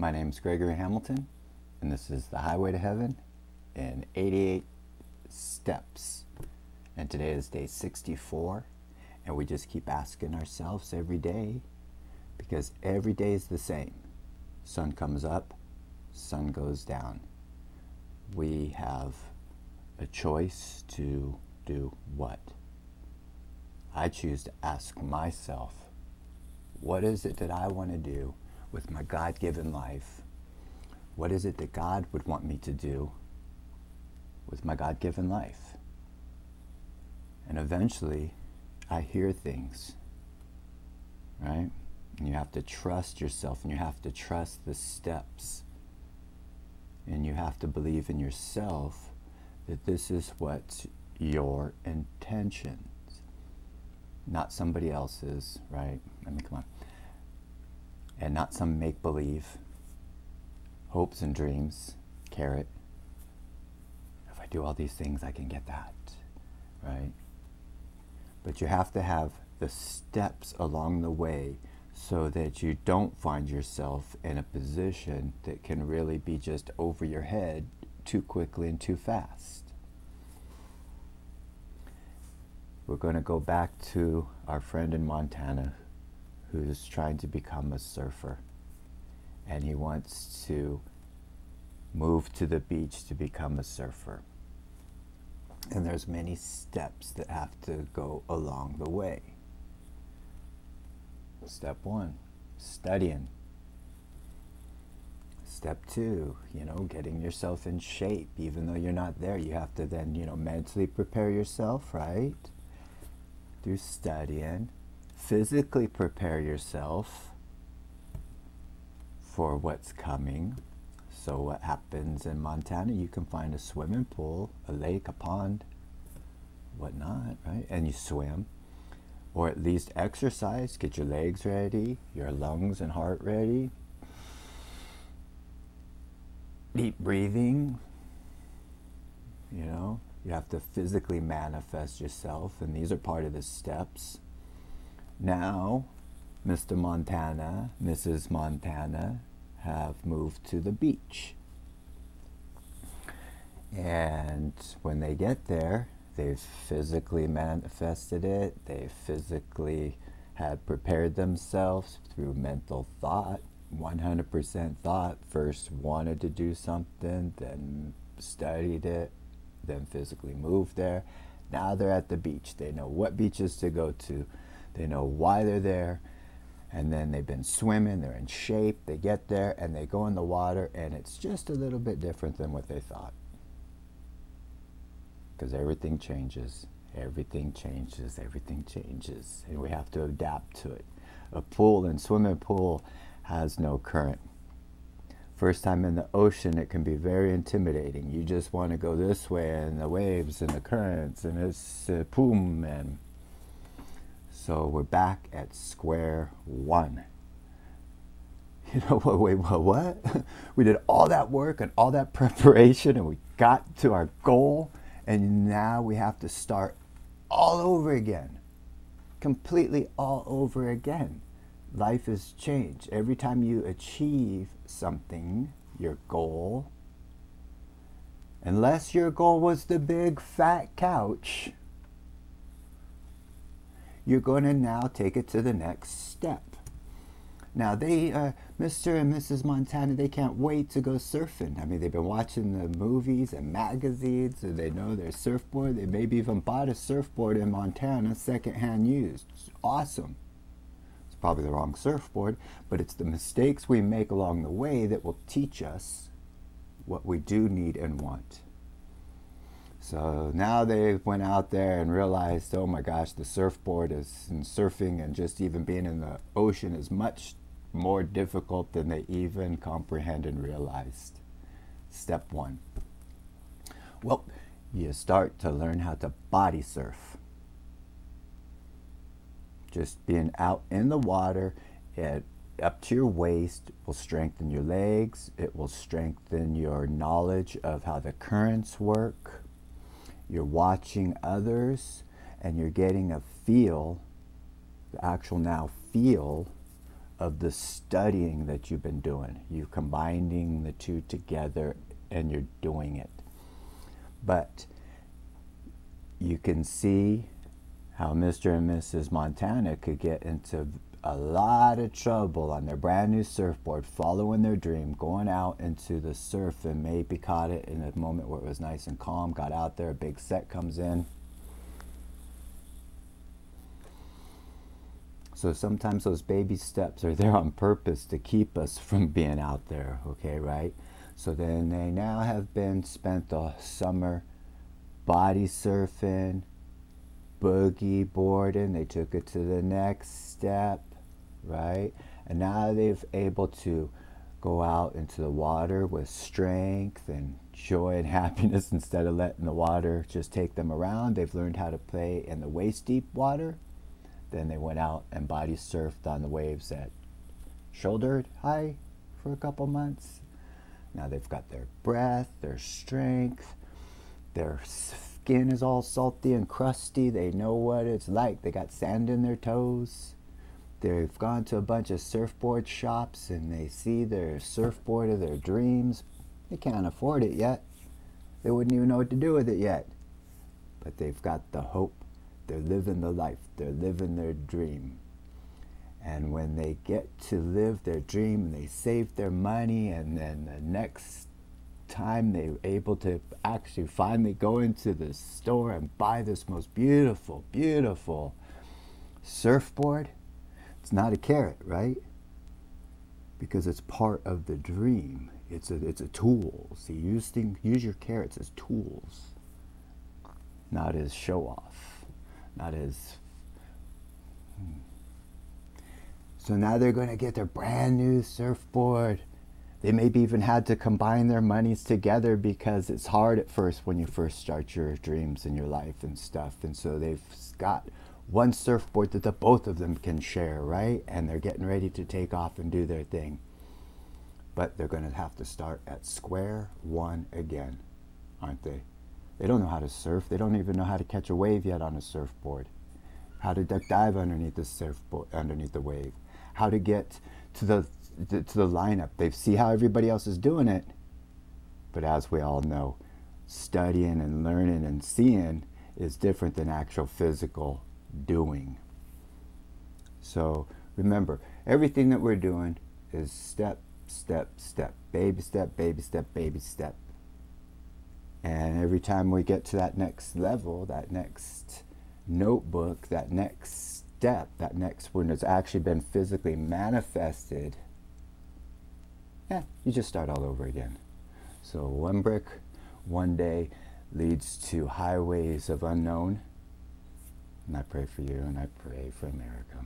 My name is Gregory Hamilton, and this is The Highway to Heaven in 88 Steps. And today is day 64, and we just keep asking ourselves every day, because every day is the same. Sun comes up, sun goes down. We have a choice to do what? I choose to ask myself, what is it that I want to do with my God-given life? What is it that God would want me to do with my God-given life? And eventually, I hear things, right? And you have to trust yourself, and you have to trust the steps. And you have to believe in yourself that this is what's your intentions, not somebody else's, right? I mean, come on. And not some make-believe, hopes and dreams, carrot. If I do all these things, I can get that, right? But you have to have the steps along the way so that you don't find yourself in a position that can really be just over your head too quickly and too fast. We're going to go back to our friend in Montana who's trying to become a surfer, and he wants to move to the beach to become a surfer. And there's many steps that have to go along the way. Step 1, studying. Step 2, getting yourself in shape. Even though you're not there, you have to then, mentally prepare yourself, right? Through studying. Physically prepare yourself for what's coming. So what happens in Montana, you can find a swimming pool, a lake, a pond, whatnot, right? And you swim. Or at least exercise, get your legs ready, your lungs and heart ready. Deep breathing. You have to physically manifest yourself, and these are part of the steps. Now, Mr. Montana, Mrs. Montana have moved to the beach. And when they get there, they've physically manifested it. They physically had prepared themselves through mental thought, 100% thought. First wanted to do something, then studied it, then physically moved there. Now they're at the beach. They know what beaches to go to. They know why they're there. And then they've been swimming, they're in shape, they get there and they go in the water, and it's just a little bit different than what they thought. Because everything changes, everything changes, everything changes. And we have to adapt to it. A pool and swimming pool has no current. First time in the ocean, it can be very intimidating. You just want to go this way, and the waves and the currents, and it's boom, and so we're back at square one. Wait, what? We did all that work and all that preparation, and we got to our goal, and now we have to start all over again. Completely all over again. Life has changed. Every time you achieve something, your goal, unless your goal was the big fat couch, you're going to now take it to the next step. Now, Mr. and Mrs. Montana, they can't wait to go surfing. I mean, they've been watching the movies and magazines, and they know their surfboard. They maybe even bought a surfboard in Montana, secondhand used. It's awesome. It's probably the wrong surfboard, but it's the mistakes we make along the way that will teach us what we do need and want. So now they went out there and realized, oh my gosh, the surfboard is, and surfing and just even being in the ocean is much more difficult than they even comprehended and realized. Step 1. Well, you start to learn how to body surf. Just being out in the water, up to your waist will strengthen your legs. It will strengthen your knowledge of how the currents work. You're watching others, and you're getting a feel, the actual now feel of the studying that you've been doing. You're combining the two together and you're doing it. But you can see how Mr. and Mrs. Montana could get into a lot of trouble on their brand new surfboard, following their dream, going out into the surf, and maybe caught it in a moment where it was nice and calm, got out there, a big set comes in. So sometimes those baby steps are there on purpose to keep us from being out there, okay, right? So then they now have been spent the summer body surfing, boogie boarding. They took it to the next step, right? And now they've able to go out into the water with strength and joy and happiness instead of letting the water just take them around. They've learned how to play in the waist deep water. Then they went out and body surfed on the waves at shoulder high for a couple months. Now they've got their breath, their strength, their skin is all salty and crusty. They know what it's like. They got sand in their toes. They've gone to a bunch of surfboard shops and they see their surfboard of their dreams. They can't afford it yet. They wouldn't even know what to do with it yet. But they've got the hope. They're living the life. They're living their dream. And when they get to live their dream and they save their money, and then the next time they're able to actually finally go into the store and buy this most beautiful, beautiful surfboard, it's not a carrot, right? Because it's part of the dream. It's a tool. See, use your carrots as tools, not as show off, not as. So now they're going to get their brand new surfboard. They maybe even had to combine their monies together because it's hard at first when you first start your dreams in your life and stuff. And so they've got one surfboard that the both of them can share, right? And they're getting ready to take off and do their thing. But they're going to have to start at square one again, aren't they? They don't know how to surf. They don't even know how to catch a wave yet on a surfboard. How to duck dive underneath the surfboard, underneath the wave. How to get to the lineup. They see how everybody else is doing it. But as we all know, studying and learning and seeing is different than actual physical doing. So remember, everything that we're doing is step, step, step. Baby step, baby step, baby step. And every time we get to that next level, that next notebook, that next step, that next when it's actually been physically manifested, you just start all over again. So one brick, one day leads to highways of unknown. And I pray for you and I pray for America.